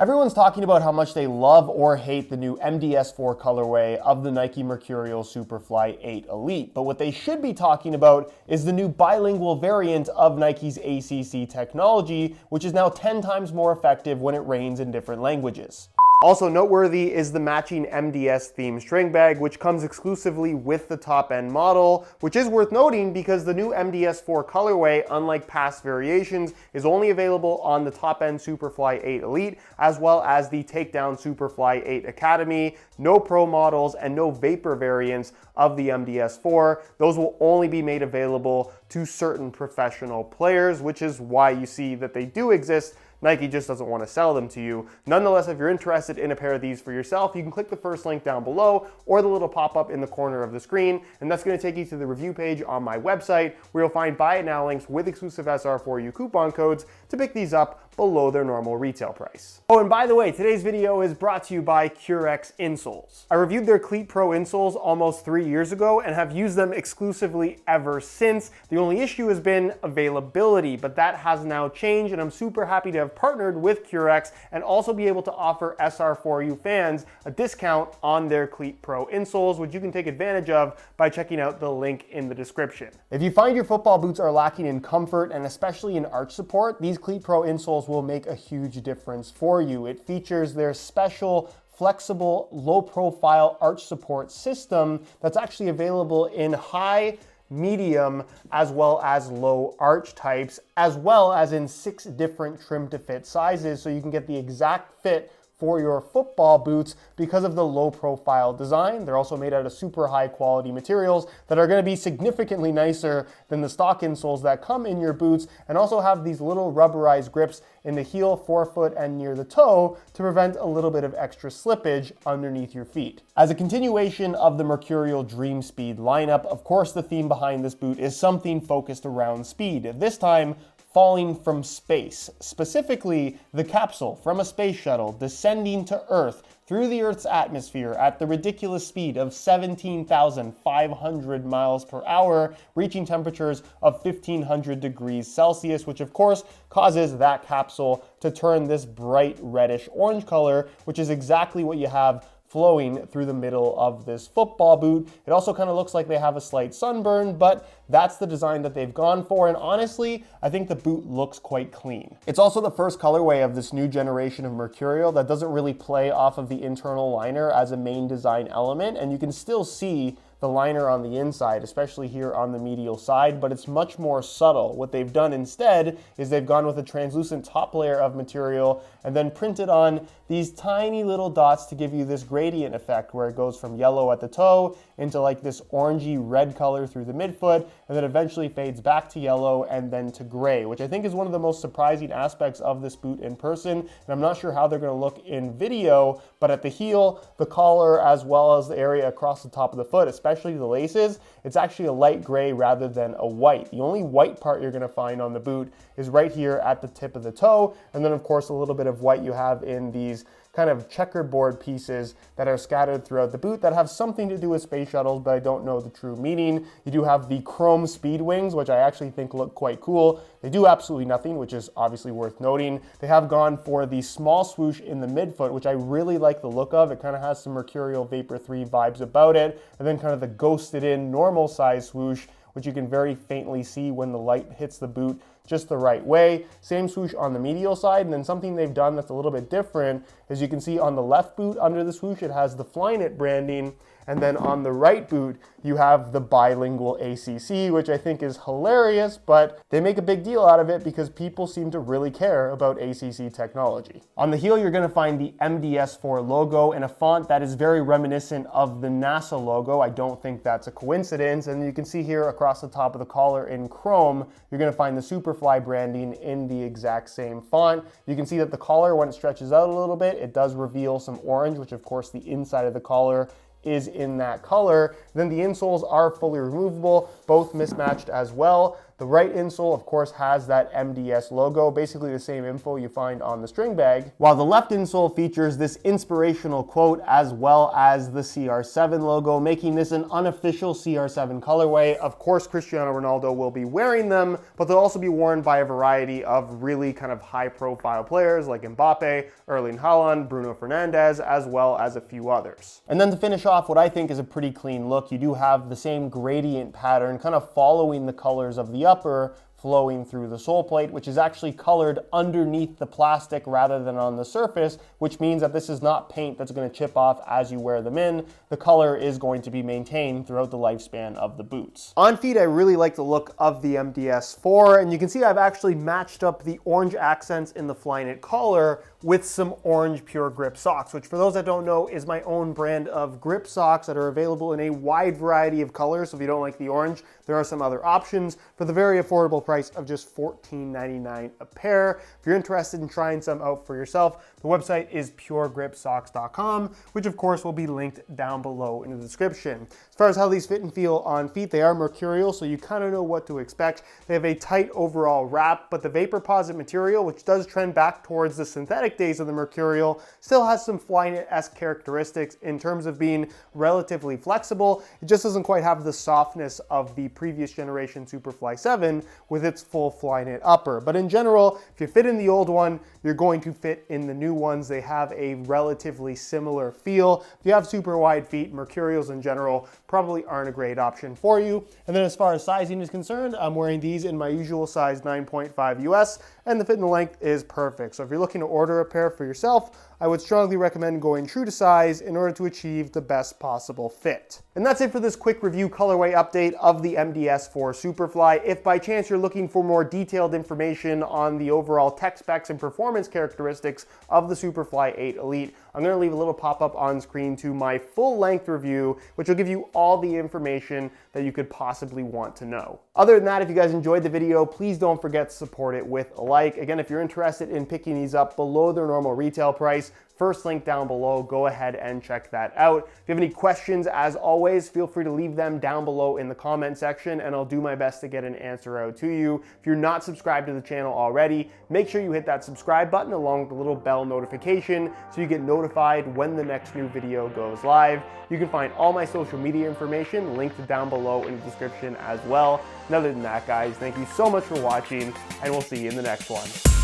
Everyone's talking about how much they love or hate the new MDS4 colorway of the Nike Mercurial Superfly 8 Elite, but what they should be talking about is the new bilingual variant of Nike's ACC technology, which is now 10 times more effective when it rains in different languages. Also noteworthy is the matching MDS theme string bag, which comes exclusively with the top-end model, which is worth noting because the new MDS4 colorway, unlike past variations, is only available on the top-end Superfly 8 Elite, as well as the takedown Superfly 8 Academy. No Pro models and no Vapor variants of the MDS4. Those will only be made available to certain professional players, which is why you see that they do exist. Nike just doesn't want to sell them to you. Nonetheless, if you're interested in a pair of these for yourself, you can click the first link down below or the little pop-up in the corner of the screen, and that's going to take you to the review page on my website where you'll find buy it now links with exclusive SR4U coupon codes to pick these up below their normal retail price. Oh, and by the way, today's video is brought to you by QRX Insoles. I reviewed their Cleat Pro insoles almost 3 years ago and have used them exclusively ever since. The only issue has been availability, but that has now changed, and I'm super happy to have partnered with QRX and also be able to offer SR4U fans a discount on their Cleat Pro insoles, which you can take advantage of by checking out the link in the description. If you find your football boots are lacking in comfort and especially in arch support, these Cleat Pro insoles will make a huge difference for you. It features their special flexible, low-profile arch support system that's actually available in high, medium, as well as low arch types, as well as in 6 different trim to fit sizes, so you can get the exact fit for your football boots because of the low profile design. They're also made out of super high quality materials that are going to be significantly nicer than the stock insoles that come in your boots, and also have these little rubberized grips in the heel, forefoot, and near the toe to prevent a little bit of extra slippage underneath your feet. As a continuation of the Mercurial Dream Speed lineup, of course the theme behind this boot is something focused around speed. This time, falling from space, specifically the capsule from a space shuttle descending to Earth through the Earth's atmosphere at the ridiculous speed of 17,500 miles per hour, reaching temperatures of 1,500 degrees Celsius, which of course causes that capsule to turn this bright reddish orange color, which is exactly what you have flowing through the middle of this football boot. It also kind of looks like they have a slight sunburn, but that's the design that they've gone for, and honestly, I think the boot looks quite clean. It's also the first colorway of this new generation of Mercurial that doesn't really play off of the internal liner as a main design element, and you can still see the liner on the inside, especially here on the medial side, but it's much more subtle. What they've done instead is they've gone with a translucent top layer of material and then printed on these tiny little dots to give you this gradient effect where it goes from yellow at the toe into like this orangey red color through the midfoot, and then eventually fades back to yellow and then to gray, which I think is one of the most surprising aspects of this boot in person. And I'm not sure how they're going to look in video, but at the heel, the collar, as well as the area across the top of the foot, especially the laces, it's actually a light gray rather than a white. The only white part you're going to find on the boot is right here at the tip of the toe, and then of course a little bit of white you have in these kind of checkerboard pieces that are scattered throughout the boot that have something to do with space shuttles, but I don't know the true meaning. You do have the chrome speed wings, which I actually think look quite cool. They do absolutely nothing, which is obviously worth noting. They have gone for the small swoosh in the midfoot, which I really like the look of. It kind of has some Mercurial Vapor 3 vibes about it, and then kind of the ghosted in normal size swoosh, which you can very faintly see when the light hits the boot just the right way. Same swoosh on the medial side, and then something they've done that's a little bit different, as you can see on the left boot under the swoosh, it has the Flyknit branding, and then on the right boot, you have the bilingual ACC, which I think is hilarious, but they make a big deal out of it because people seem to really care about ACC technology. On the heel, you're gonna find the MDS4 logo in a font that is very reminiscent of the NASA logo. I don't think that's a coincidence. And you can see here across the top of the collar in chrome, you're gonna find the Superfly branding in the exact same font. You can see that the collar, when it stretches out a little bit, it does reveal some orange, which of course the inside of the collar is in that color. Then the insoles are fully removable, both mismatched as well. The right insole, of course, has that MDS logo, basically the same info you find on the string bag, while the left insole features this inspirational quote as well as the CR7 logo, making this an unofficial CR7 colorway. Of course, Cristiano Ronaldo will be wearing them, but they'll also be worn by a variety of really kind of high-profile players like Mbappé, Erling Haaland, Bruno Fernandes, as well as a few others. And then to finish off what I think is a pretty clean look, you do have the same gradient pattern kind of following the colors of the upper, flowing through the sole plate, which is actually colored underneath the plastic rather than on the surface, which means that this is not paint that's going to chip off as you wear them in. The color is going to be maintained throughout the lifespan of the boots. On feet, I really like the look of the MDS4, and you can see I've actually matched up the orange accents in the Flyknit collar with some orange Pure Grip socks, which for those that don't know is my own brand of grip socks that are available in a wide variety of colors. So if you don't like the orange, there are some other options for the very affordable price of just $14.99 a pair. If you're interested in trying some out for yourself, the website is puregripsocks.com, which of course will be linked down below in the description. As far as how these fit and feel on feet, they are Mercurial, so you kind of know what to expect. They have a tight overall wrap, but the Vaporposit material, which does trend back towards the synthetic days of the Mercurial, still has some Flyknit-esque characteristics in terms of being relatively flexible. It just doesn't quite have the softness of the previous generation Superfly 7 with its full Flyknit upper. But in general, if you fit in the old one, you're going to fit in the new ones. They have a relatively similar feel. If you have super wide feet, Mercurials in general probably aren't a great option for you. And then as far as sizing is concerned, I'm wearing these in my usual size 9.5 US, and the fit and the length is perfect. So if you're looking to order a pair for yourself, I would strongly recommend going true to size in order to achieve the best possible fit. And that's it for this quick review colorway update of the MDS4 Superfly. If by chance you're looking for more detailed information on the overall tech specs and performance characteristics of the Superfly 8 Elite, I'm going to leave a little pop-up on screen to my full-length review, which will give you all the information that you could possibly want to know. Other than that, if you guys enjoyed the video, please don't forget to support it with a like. Again, if you're interested in picking these up below their normal retail price, first link down below, go ahead and check that out. If you have any questions, as always, feel free to leave them down below in the comment section, and I'll do my best to get an answer out to you. If you're not subscribed to the channel already, make sure you hit that subscribe button along with the little bell notification so you get notified when the next new video goes live. You can find all my social media information linked down below in the description as well. And other than that, guys, thank you so much for watching, and we'll see you in the next one.